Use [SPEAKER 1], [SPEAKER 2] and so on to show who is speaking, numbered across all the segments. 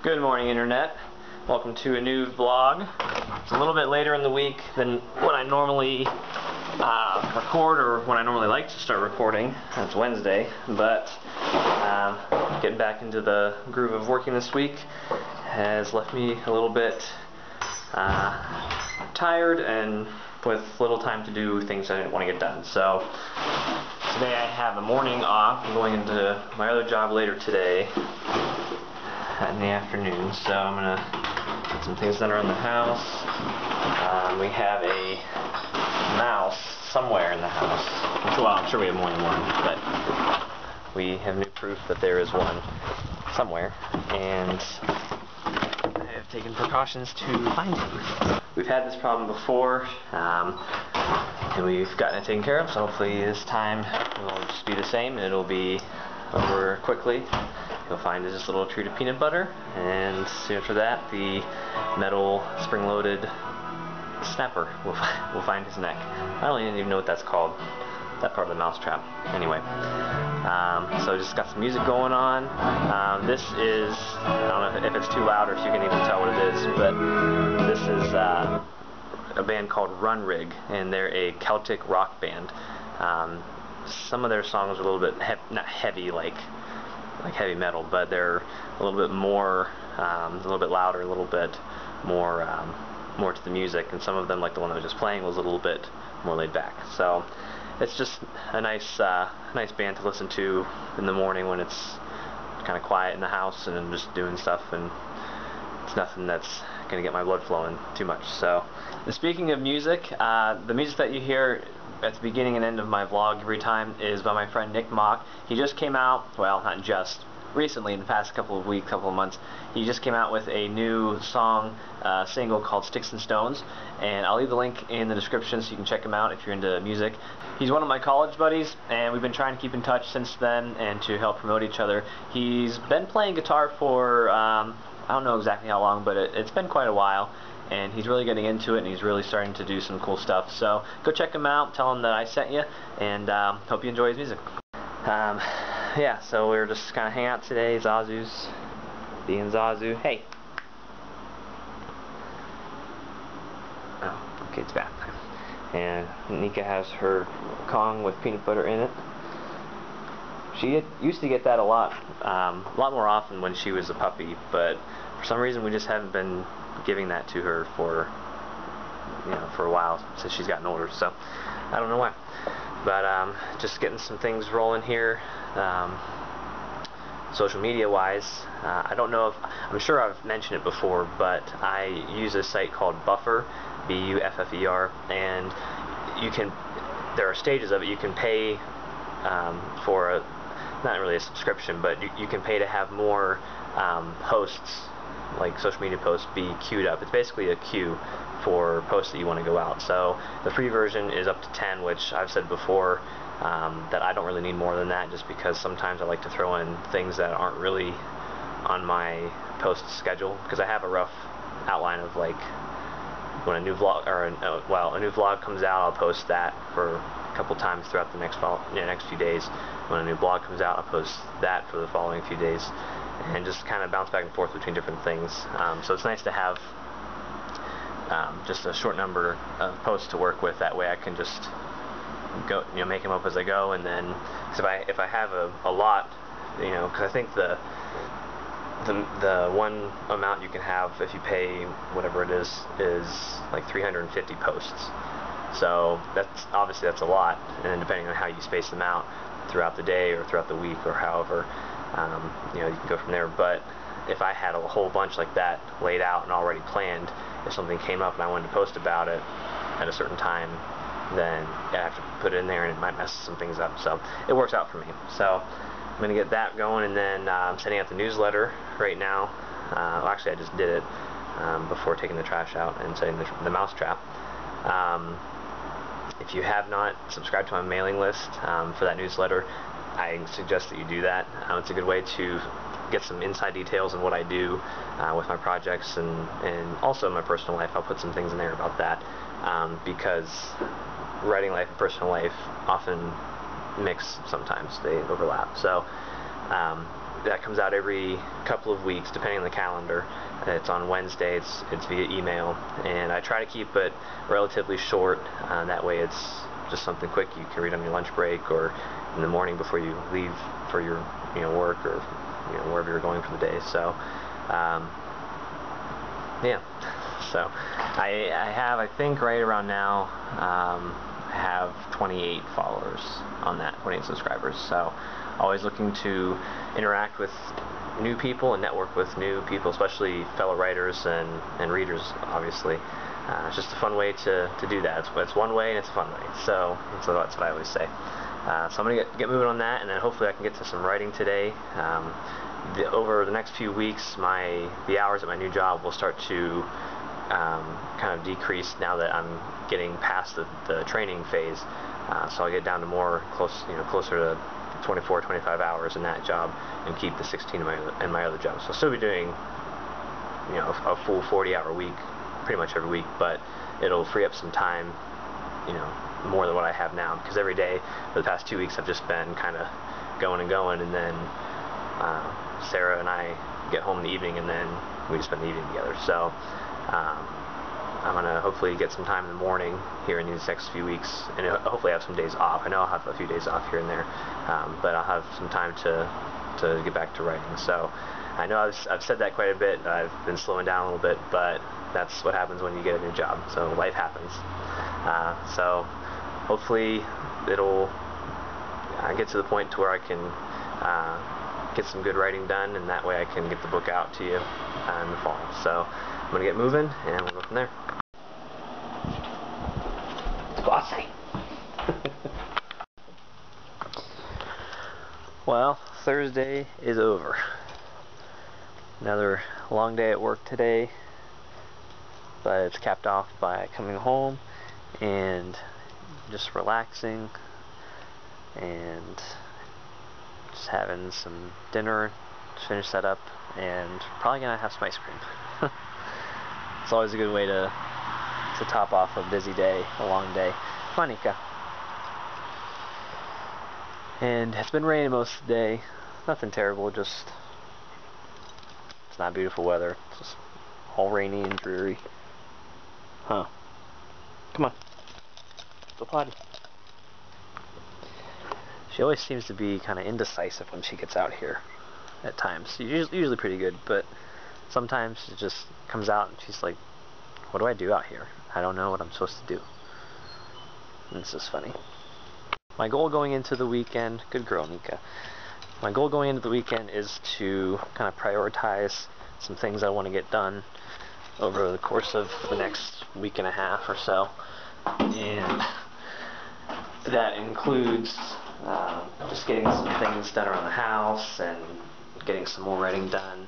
[SPEAKER 1] Good morning, Internet. Welcome to a new vlog. It's a little bit later in the week than when I normally record, or when I normally like to start recording. It's Wednesday, but getting back into the groove of working this week has left me a little bit tired and with little time to do things I didn't want to get done. So today I have the morning off. I'm going into my other job later today in the afternoon, so I'm gonna get some things done around the house. We have a mouse somewhere in the house. Well, I'm sure we have more than one, but we have new proof that there is one somewhere, and I have taken precautions to find him. We've had this problem before, and we've gotten it taken care of, so hopefully this time it will just be the same and it'll be over quickly. You'll find this little treat of peanut butter, and soon after that the metal spring-loaded snapper will find his neck. I don't even know what that's called, that part of the mousetrap. Anyway, so just got some music going on. This is, I don't know if it's too loud or if you can even tell what it is, but this is a band called Runrig, and they're a Celtic rock band. Some of their songs are a little bit not heavy like heavy metal, but they're a little bit more, a little bit louder, a little bit more more to the music, and some of them, like the one I was just playing, was a little bit more laid back. So it's just a nice nice band to listen to in the morning when it's kind of quiet in the house and I'm just doing stuff, and it's nothing that's gonna get my blood flowing too much. So, speaking of music, the music that you hear at the beginning and end of my vlog every time is by my friend Nick Mock. He just came out, well, not just, recently, in the past couple of weeks, couple of months, he just came out with a new song, single called Sticks and Stones, and I'll leave the link in the description so you can check him out if you're into music. He's one of my college buddies, and we've been trying to keep in touch since then and to help promote each other. He's been playing guitar for, I don't know exactly how long, but it's been quite a while, and he's really getting into it, and he's really starting to do some cool stuff. So go check him out, tell him that I sent you, and hope you enjoy his music. Yeah, so we're just kind of hanging out today. Zazu's being Zazu. Hey! Oh, okay, it's bath time. And Nika has her Kong with peanut butter in it. She used to get that a lot more often when she was a puppy, but for some reason we just haven't been giving that to her for, for a while, since she's gotten older. So I don't know why, but just getting some things rolling here. Social media wise, I don't know if, I'm sure I've mentioned it before, but I use a site called Buffer, B-U-F-F-E-R, and there are stages of it. You can pay for not really a subscription, but you can pay to have more posts, like social media posts, be queued up. It's basically a queue for posts that you want to go out. So the free version is up to 10, which I've said before that I don't really need more than that, just because sometimes I like to throw in things that aren't really on my post schedule, because I have a rough outline of like when a new vlog, or a new vlog comes out, I'll post that for a couple times throughout the next few days. When a new blog comes out, I'll post that for the following few days, and just kind of bounce back and forth between different things. So it's nice to have just a short number of posts to work with. That way I can just go, make them up as I go, and then if I have a lot, because I think the one amount you can have if you pay whatever it is like 350 posts. So that's a lot, and depending on how you space them out throughout the day or throughout the week or however, you can go from there. But if I had a whole bunch like that laid out and already planned, if something came up and I wanted to post about it at a certain time, then I have to put it in there and it might mess some things up. So it works out for me. So I'm going to get that going, and then I'm sending out the newsletter right now. Well, actually I just did it before taking the trash out and setting the mousetrap. If you have not subscribed to my mailing list for that newsletter, I suggest that you do that. It's a good way to get some inside details on what I do with my projects, and also in my personal life. I'll put some things in there about that, because writing life and personal life often mix sometimes. They overlap. So that comes out every couple of weeks, depending on the calendar. It's on Wednesday. It's via email, and I try to keep it relatively short. That way, it's just something quick you can read on your lunch break or in the morning before you leave for your work or wherever you're going for the day. So yeah. So I have, I think right around now, I have 28 followers on that, 28 subscribers. So always looking to interact with new people and network with new people, especially fellow writers and readers, obviously. It's just a fun way to do that. It's one way and it's a fun way. So that's what I always say. So I'm going to get moving on that, and then hopefully I can get to some writing today. Over the next few weeks, the hours at my new job will start to kind of decrease now that I'm getting past the training phase. So I'll get down to closer to 24, 25 hours in that job and keep the 16 in my other job. So I'll still be doing a full 40-hour week pretty much every week, but it'll free up some time, more than what I have now, because every day for the past 2 weeks I've just been kind of going, and then Sarah and I get home in the evening, and then we just spend the evening together. So I'm going to hopefully get some time in the morning here in these next few weeks, and hopefully have some days off. I know I'll have a few days off here and there, but I'll have some time to get back to writing. So I know I've said that quite a bit. I've been slowing down a little bit, but that's what happens when you get a new job. So life happens. So hopefully it'll get to the point to where I can get some good writing done, and that way I can get the book out to you in the fall. So I'm going to get moving, and we'll go from there. It's glossy. Well, Thursday is over. Another long day at work today, but it's capped off by coming home and just relaxing and just having some dinner to finish that up, and probably gonna have some ice cream. It's always a good way to top off a busy day, a long day. Come on, Nika. And it's been raining most of the day. Nothing terrible, just it's not beautiful weather. It's just all rainy and dreary. Huh. Come on. Go potty. She always seems to be kind of indecisive when she gets out here at times. She's usually pretty good, but sometimes it just comes out and she's like, what do I do out here? I don't know what I'm supposed to do. And it's just funny. My goal going into the weekend, good girl Nika, my goal going into the weekend is to kind of prioritize some things I want to get done over the course of the next week and a half or so. And that includes just getting some things done around the house and getting some more writing done.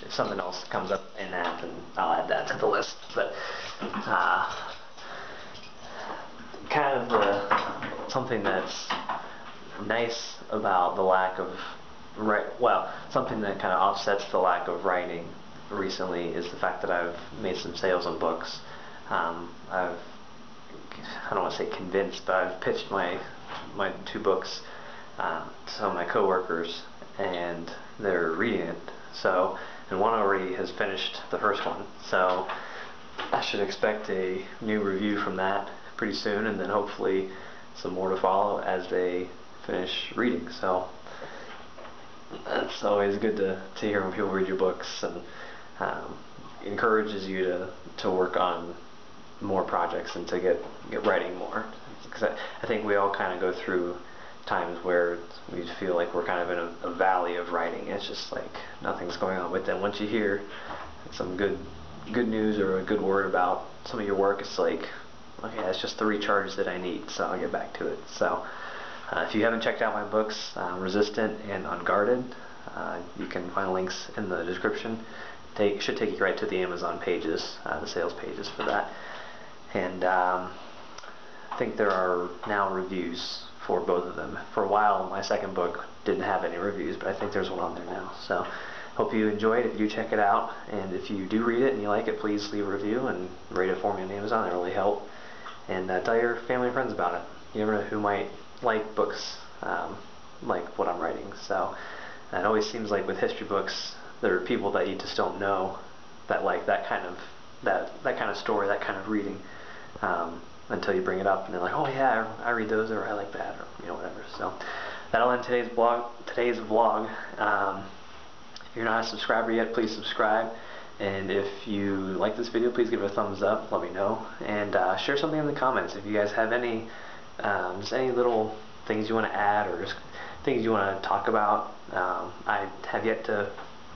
[SPEAKER 1] If something else comes up in that, then I'll add that to the list. But kind of something that's nice about the lack of something that kind of offsets the lack of writing recently is the fact that I've made some sales on books. I don't want to say convinced, but I've pitched my 2 books to some of my coworkers, and they're reading it. So, and one already has finished the first one, so I should expect a new review from that pretty soon, and then hopefully some more to follow as they finish reading. So it's always good to hear when people read your books, and encourages you to work on more projects and to get writing more. Because I think we all kind of go through times where we feel like we're kind of in a valley of writing. It's just like nothing's going on. But then once you hear some good news or a good word about some of your work, it's like, okay, that's just the recharge that I need, so I'll get back to it. So if you haven't checked out my books, Resistant and Unguarded, you can find links in the description. Should take you right to the Amazon pages, the sales pages for that. And I think there are now reviews for both of them. For a while, my second book didn't have any reviews, but I think there's one on there now. So hope you enjoy it. If you do, check it out. And if you do read it and you like it, please leave a review and rate it for me on Amazon. That really help. And tell your family and friends about it. You never know who might like books like what I'm writing. So it always seems like with history books, there are people that you just don't know that like that kind of story, that kind of reading, until you bring it up and they're like, oh yeah, I read those, or I like that, or whatever. So that'll end today's vlog. If you're not a subscriber yet, please subscribe. And if you like this video, please give it a thumbs up, let me know, and share something in the comments. If you guys have any, just any little things you want to add, or just things you want to talk about. I have yet to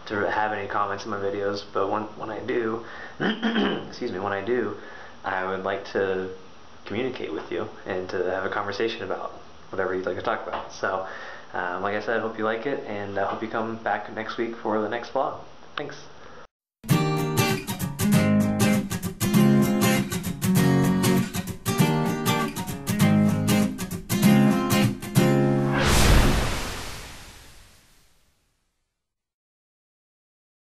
[SPEAKER 1] have any comments in my videos, but when I do, excuse me, when I do, I would like to communicate with you and to have a conversation about whatever you'd like to talk about. So, like I said, I hope you like it, and I hope you come back next week for the next vlog. Thanks.